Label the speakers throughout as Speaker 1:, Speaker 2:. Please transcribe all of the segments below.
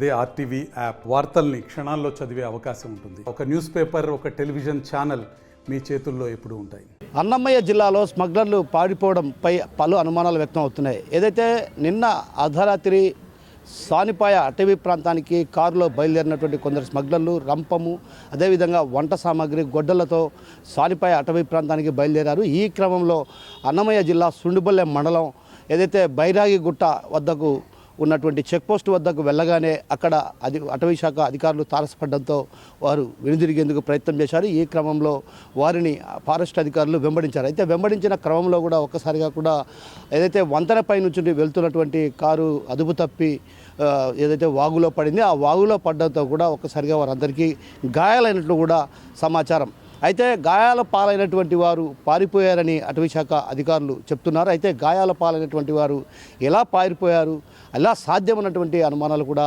Speaker 1: అదే RTV app వార్తల్ని క్షణాల్లో చదివే అవకాశం ఉంటుంది. ఒక న్యూస్ పేపర్, ఒక టెలివిజన్ ఛానల్ మీ చేతుల్లో ఎప్పుడూ ఉంటాయి.
Speaker 2: అన్నమయ్య జిల్లాలో స్మగ్లర్లు పారిపోవడంపై పలు అనుమానాలు వ్యక్తం అవుతున్నాయి. ఏదైతే నిన్న అర్ధరాత్రి సానిపాయ అటవీ ప్రాంతానికి కారులో బయలుదేరినటువంటి కొందరు స్మగ్లర్లు రంపము, అదేవిధంగా వంట సామాగ్రి గొడ్డలతో సానిపాయ అటవీ ప్రాంతానికి బయలుదేరారు. ఈ క్రమంలో అన్నమయ్య జిల్లా సుండిబల్లె మండలం ఏదైతే బైరాగిగుట్ట వద్దకు ఉన్నటువంటి చెక్పోస్ట్ వద్దకు వెళ్ళగానే అక్కడ అటవీ శాఖ అధికారులు తారసపడడంతో వారు వెనుదిరిగేందుకు ప్రయత్నం చేశారు. ఈ క్రమంలో వారిని ఫారెస్ట్ అధికారులు వెంబడించారు. అయితే వెంబడించిన క్రమంలో కూడా ఒక్కసారిగా కూడా ఏదైతే వంతెనపై నుంచి వెళ్తున్నటువంటి కారు అదుపు తప్పి ఏదైతే వాగులో పడింది, ఆ వాగులో పడడంతో కూడా ఒక్కసారిగా వారందరికీ గాయాలైనట్లు కూడా సమాచారం. అయితే గాయాల పాలైనటువంటి వారు పారిపోయారని అటవీశాఖ అధికారులు చెప్తున్నారు. అయితే గాయాల పాలైనటువంటి వారు ఎలా పారిపోయారు, ఎలా సాధ్యమైనటువంటి అనుమానాలు కూడా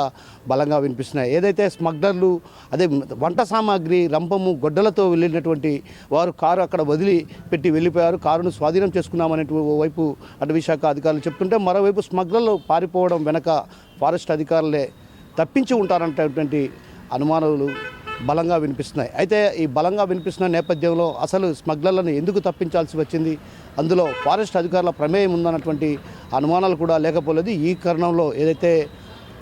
Speaker 2: బలంగా వినిపిస్తున్నాయి. ఏదైతే స్మగ్లర్లు అదే వంట సామాగ్రి రంపము గొడ్డలతో వెళ్ళినటువంటి వారు కారు అక్కడ వదిలి పెట్టి వెళ్ళిపోయారు, కారును స్వాధీనం చేసుకున్నామనే వైపు అటవీశాఖ అధికారులు చెప్తుంటే, మరోవైపు స్మగ్లర్లు పారిపోవడం వెనక ఫారెస్ట్ అధికారులే తప్పించి ఉంటారంటటువంటి అనుమానాలు బలంగా వినిపిస్తున్నాయి. అయితే ఈ బలంగా వినిపిస్తున్న నేపథ్యంలో అసలు స్మగ్లర్లను ఎందుకు తప్పించాల్సి వచ్చింది, అందులో ఫారెస్ట్ అధికారుల ప్రమేయం ఉందన్నటువంటి అనుమానాలు కూడా లేకపోలేదు. ఈ కారణంలో ఏదైతే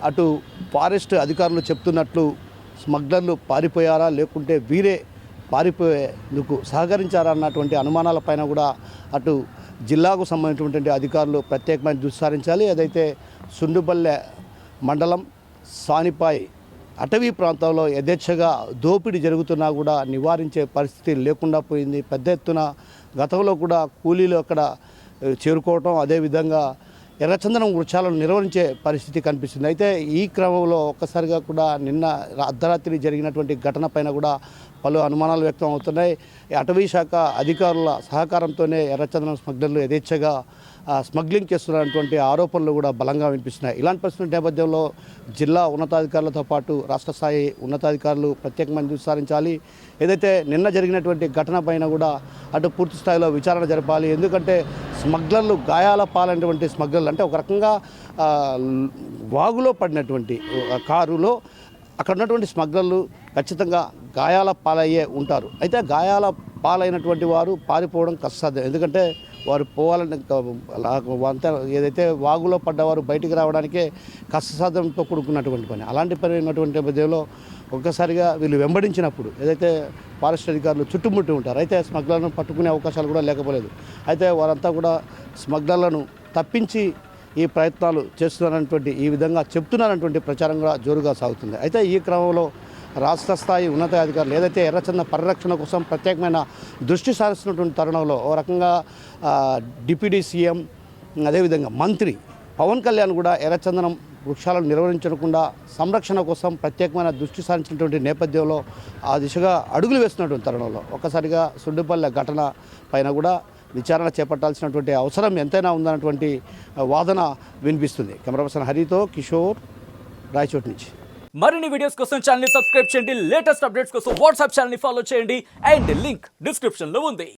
Speaker 2: అటు ఫారెస్ట్ అధికారులు చెప్తున్నట్లు స్మగ్లర్లు పారిపోయారా లేకుంటే వీరే పారిపోయేందుకు సహకరించారా అన్నటువంటి అనుమానాలపైన కూడా అటు జిల్లాకు సంబంధించినటువంటి అధికారులు ప్రత్యేకమైన దృష్టి సారించాలి. ఏదైతే సుండుబల్లె మండలం సానిపాయ్ అటవీ ప్రాంతంలో యథేచ్ఛగా దోపిడీ జరుగుతున్నా కూడా నివారించే పరిస్థితి లేకుండా పోయింది. పెద్ద ఎత్తున గతంలో కూడా కూలీలు అక్కడ చేరుకోవటం, అదేవిధంగా ఎర్రచందనం వృక్షాలను నిర్వహించే పరిస్థితి కనిపిస్తుంది. అయితే ఈ క్రమంలో ఒక్కసారిగా కూడా నిన్న అర్ధరాత్రి జరిగినటువంటి ఘటన పైన కూడా పలు అనుమానాలు వ్యక్తం అవుతున్నాయి. అటవీ శాఖ అధికారుల సహకారంతోనే ఎర్రచందనం స్మగ్లర్లు యథేచ్ఛగా స్మగ్లింగ్ చేస్తున్నటువంటి ఆరోపణలు కూడా బలంగా వినిపిస్తున్నాయి. ఇలాంటి పరిస్థితుల నేపథ్యంలో జిల్లా ఉన్నతాధికారులతో పాటు రాష్ట్ర స్థాయి ఉన్నతాధికారులు ప్రత్యేకమైన దృష్టి సారించాలి. ఏదైతే నిన్న జరిగినటువంటి ఘటన పైన కూడా అటు పూర్తి స్థాయిలో విచారణ జరపాలి. ఎందుకంటే స్మగ్లర్లు గాయాల పాలైనటువంటి స్మగ్లర్లు అంటే ఒక రకంగా వాగులో పడినటువంటి కారులో అక్కడ ఉన్నటువంటి స్మగ్లర్లు ఖచ్చితంగా గాయాల పాలయ్యే ఉంటారు. అయితే గాయాల పాలైనటువంటి వారు పారిపోవడం కష్టసాధ్యం. ఎందుకంటే వారు పోవాలని అంత ఏదైతే వాగులో పడ్డవారు బయటికి రావడానికే కష్టసాధ్యంతో కూడుకున్నటువంటి పని. అలాంటి పని ఉన్నటువంటి నేపథ్యంలో ఒక్కసారిగా వీళ్ళు వెంబడించినప్పుడు ఏదైతే ఫారెస్ట్ అధికారులు చుట్టుముట్టి ఉంటారు. అయితే స్మగ్లర్లను పట్టుకునే అవకాశాలు కూడా లేకపోలేదు. అయితే వారంతా కూడా స్మగ్లర్లను తప్పించి ఈ ప్రయత్నాలు చేస్తున్నారన్నటువంటి ఈ విధంగా చెప్తున్నారన్నటువంటి ప్రచారం కూడా జోరుగా సాగుతుంది. అయితే ఈ క్రమంలో రాష్ట్ర స్థాయి ఉన్నతాధికారులు ఏదైతే ఎర్రచందన పరిరక్షణ కోసం ప్రత్యేకమైన దృష్టి సారిస్తున్నటువంటి తరుణంలో ఓ రకంగా డిప్యూటీ సీఎం అదేవిధంగా మంత్రి పవన్ కళ్యాణ్ కూడా ఎర్రచందనం వృక్షాలను నిర్వహించకుండా సంరక్షణ కోసం ప్రత్యేకమైన దృష్టి సారించినటువంటి నేపథ్యంలో ఆ దిశగా అడుగులు వేస్తున్నటువంటి తరుణంలో ఒక్కసారిగా సుండిపల్లె ఘటన పైన కూడా విచారణ చేపట్టాల్సినటువంటి అవసరం ఎంతైనా ఉందన్నటువంటి వాదన వినిపిస్తుంది. కెమెరా పర్సన్ హరితో కిషోర్, రాయచోటి నుంచి.
Speaker 3: మరిన్ని వీడియోస్ కోసం ఛానల్ ని సబ్స్క్రైబ్ చేయండి. లేటెస్ట్ అప్డేట్స్ కోసం వాట్సాప్ ఛానల్ ని ఫాలో చేయండి. అండ్ లింక్ డిస్క్రిప్షన్ లో ఉంది.